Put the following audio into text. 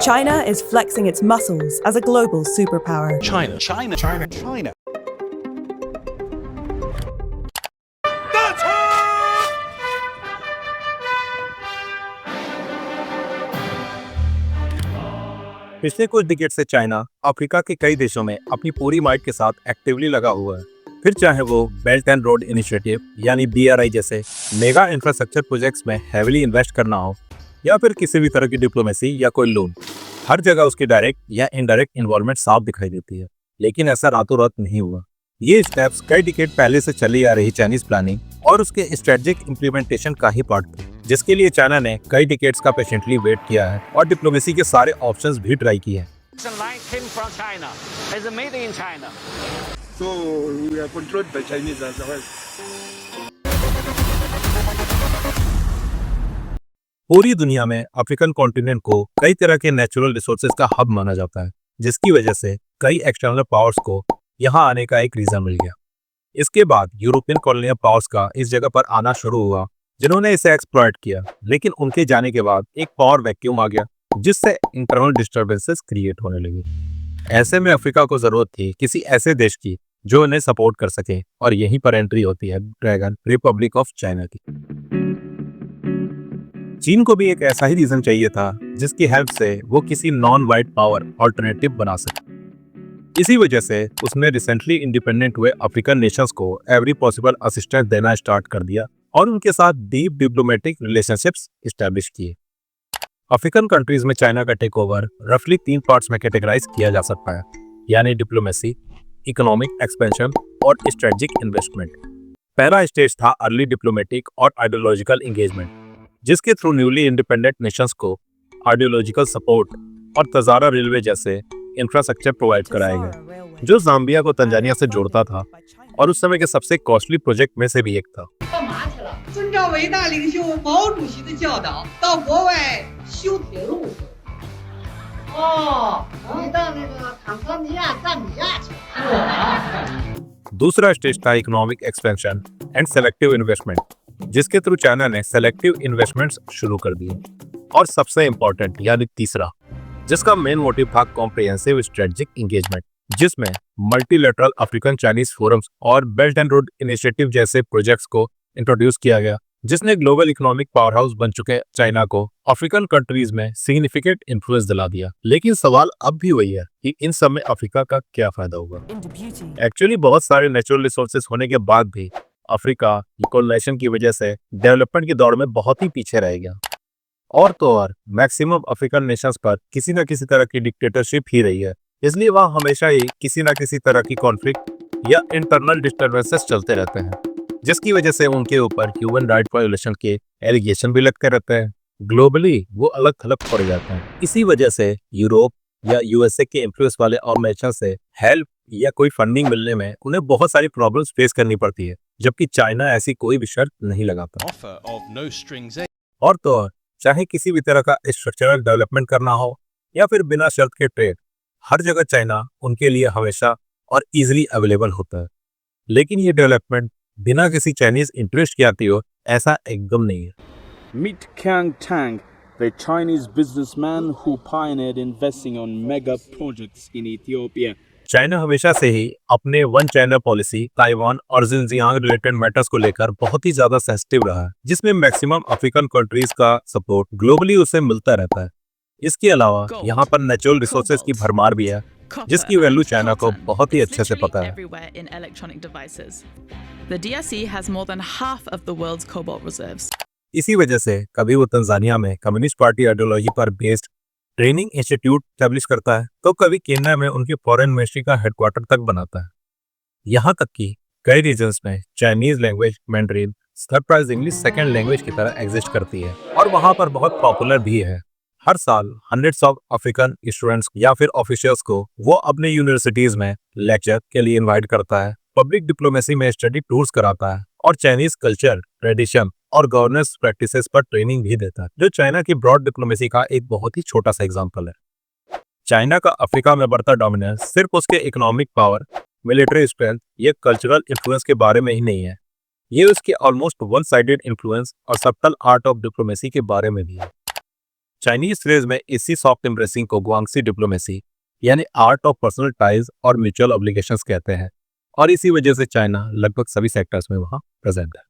China is flexing its muscles as a global superpower. China. पिछले कुछ decade से China Africa के कई देशों में अपनी पूरी माइट के साथ एक्टिवली लगा हुआ है। फिर चाहे वो बेल्ट एंड रोड इनिशिएटिव यानी BRI जैसे मेगा इंफ्रास्ट्रक्चर प्रोजेक्ट्स में हेविली इन्वेस्ट करना हो, या फिर किसी भी तरह की डिप्लोमेसी या कोई लोन, हर जगह उसकी डायरेक्ट या इनडायरेक्ट इन्वॉल्वमेंट साफ दिखाई देती है। लेकिन ऐसा रातों रात नहीं हुआ। ये स्टेप्स कई डिकेड पहले से चली आ रही चाइनीज प्लानिंग और उसके स्ट्रेटेजिक इम्प्लीमेंटेशन का ही पार्ट था, जिसके लिए चाइना ने कई डिकेड्स का पेशेंटली वेट किया है और डिप्लोमेसी के सारे ऑप्शंस भी ट्राई किए हैं। So we are controlled by Chinese as well. पूरी दुनिया में अफ्रीकन कॉन्टिनेंट को कई तरह के नेचुरल रिसोर्सेज का हब माना जाता है, जिसकी वजह से कई एक्सटर्नल पावर्स को यहाँ आने का एक रीजन मिल गया। इसके बाद यूरोपियन कॉलोनियल पावर्स का इस जगह पर आना शुरू हुआ, जिन्होंने इसे एक्सप्लॉइट किया। लेकिन उनके जाने के बाद एक पावर वैक्यूम आ गया, जिससे इंटरनल डिस्टर्बेंसेस क्रिएट होने लगे। ऐसे में अफ्रीका को जरूरत थी किसी ऐसे देश की जो उन्हें सपोर्ट कर सके, और यहीं पर एंट्री होती है ड्रैगन रिपब्लिक ऑफ चाइना की। चीन को भी एक ऐसा ही रीजन चाहिए था जिसकी हेल्प से वो किसी नॉन वाइट पावर ऑल्टरनेटिव बना सके। इसी वजह से उसने रिसेंटली इंडिपेंडेंट हुए अफ्रीकन नेशंस को एवरी पॉसिबल असिस्टेंस देना स्टार्ट कर दिया और उनके साथ डीप डिप्लोमेटिक रिलेशनशिप्स एस्टैब्लिश किए। अफ्रीकन कंट्रीज में चाइना का टेक ओवर रफली 3 पार्ट्स में कैटेगराइज किया जा सकता है, यानी डिप्लोमेसी, इकोनॉमिक एक्सपेंशन और स्ट्रेटेजिक इन्वेस्टमेंट। पहला स्टेज था अर्ली डिप्लोमेटिक और आइडियोलॉजिकल एंगेजमेंट, जिसके थ्रू न्यूली इंडिपेंडेंट नेशंस को आइडियोलॉजिकल सपोर्ट और तजारा रेलवे जैसे इंफ्रास्ट्रक्चर प्रोवाइड कराए गए, जो जाम्बिया को तंजानिया से जोड़ता था और उस समय के सबसे कॉस्टली प्रोजेक्ट में से भी एक था। दूसरा स्टेज था economic expansion and selective investment, जिसके थ्रू चाइना ने सेलेक्टिव इन्वेस्टमेंट्स शुरू कर दिए। और सबसे इंपॉर्टेंट यानी तीसरा, जिसका मेन मोटिव था कॉम्प्रिहेंसिव स्ट्रेटेजिक एंगेजमेंट, जिसमें मल्टीलेटरल अफ्रीकन चाइनीज फोरम्स और बेल्ट एंड रोड इनिशिएटिव जैसे प्रोजेक्ट्स को इंट्रोड्यूस किया गया, जिसने ग्लोबल इकोनॉमिक पावर हाउस बन चुके चाइना को अफ्रीकन कंट्रीज में सिग्निफिकेंट इन्फ्लुएंस दिला दिया। लेकिन सवाल अब भी वही है कि इन सब में अफ्रीका का क्या फायदा होगा। एक्चुअली बहुत सारे नेचुरल रिसोर्सेज होने के बाद भी अफ्रीका कॉलोनाइजेशन की वजह से डेवलपमेंट की दौड़ में बहुत ही पीछे रह गया। और तो और मैक्सिमम अफ्रीकन नेशंस पर किसी न किसी तरह की डिक्टेटरशिप ही रही है, इसलिए वहाँ हमेशा ही किसी न किसी तरह की कॉन्फ्लिक्ट या इंटरनल डिस्टर्बेंसेस चलते रहते हैं, जिसकी वजह से उनके ऊपर ह्यूमन राइट वायोलेशन के एलिगेशन भी लगते रहते हैं। ग्लोबली वो अलग थलग पड़ जाते हैं। इसी वजह से यूरोप या USA के इन्फ्लुएंस वाले ऑर्गेनाइजेशन से हेल्प या कोई फंडिंग मिलने में उन्हें बहुत सारी प्रॉब्लम्स फेस करनी पड़ती है, जबकि चाइना ऐसी कोई भी शर्त नहीं लगाता। और तो और चाहे किसी भी तरह का स्ट्रक्चरल डेवलपमेंट करना हो या फिर बिना शर्त के ट्रेड, हर जगह चाइना उनके लिए हमेशा और इजीली अवेलेबल होता है। लेकिन ये डेवलपमेंट बिना किसी चाइनीज इंटरेस्ट के आती हो, ऐसा एकदम नहीं है। Meet Qiang Tang, the Chinese businessman who pioneered investing on mega projects in Ethiopia. China हमेशा से ही अपने वन चाइना पॉलिसी, ताइवान और जिनजियांग रिलेटेड मैटर्स को लेकर बहुत ही ज्यादा सेंसिटिव रहा है, जिसमें मैक्सिमम अफ्रीकन कंट्रीज का सपोर्ट ग्लोबली उसे मिलता रहता है। इसके अलावा यहाँ पर नेचुरल रिसोर्सेज की भरमार भी है, जिसकी वैल्यू चाइना को बहुत ही अच्छे से पता है। The DRC has more than half of the world's cobalt reserves. इसी वजह से कभी वो तंजानिया में कम्युनिस्ट पार्टी आइडियोलॉजी पर बेस्ड ट्रेनिंग इंस्टीट्यूट स्टैब्लिश करता है, तो कभी केन्या में उनकी फॉरेन मिनिस्ट्री का हेडक्वार्टर तक बनाता है। यहाँ तक कि कई रीजन्स में Chinese language mandarin surprisingly second language की तरह एग्जिस्ट करती है और वहाँ पर बहुत पॉपुलर भी है। हर साल हंड्रेड्स ऑफ अफ्रीकन स्टूडेंट्स या फिर ऑफिशियल्स को वो अपने यूनिवर्सिटीज में लेक्चर के लिए इन्वाइट करता है, पब्लिक डिप्लोमेसी में स्टडी टूर्स कराता है और चाइनीज कल्चर, ट्रेडिशन और गवर्नेंस प्रैक्टिसेस पर ट्रेनिंग भी देता है, जो चाइना की ब्रॉड डिप्लोमेसी का एक बहुत ही छोटा सा एग्जांपल है। चाइना का अफ्रीका में बढ़ता डोमिनेंस सिर्फ उसके इकोनॉमिक पावर, मिलिट्री स्ट्रेंथ या कल्चरल इन्फ्लुएंस के बारे में ही नहीं है, ये उसके ऑलमोस्ट वन साइडेड इन्फ्लुएंस और सबटल आर्ट ऑफ डिप्लोमेसी के बारे में भी है। चाइनीज फ्रेज में इसी सॉफ्ट एम्ब्रेसिंग को गुआंगसी डिप्लोमेसी यानी आर्ट ऑफ पर्सनल टाइज और म्यूचुअल ऑब्लिगेशंस कहते हैं, और इसी वजह से चाइना लगभग सभी सेक्टर्स में वहाँ प्रेजेंट है।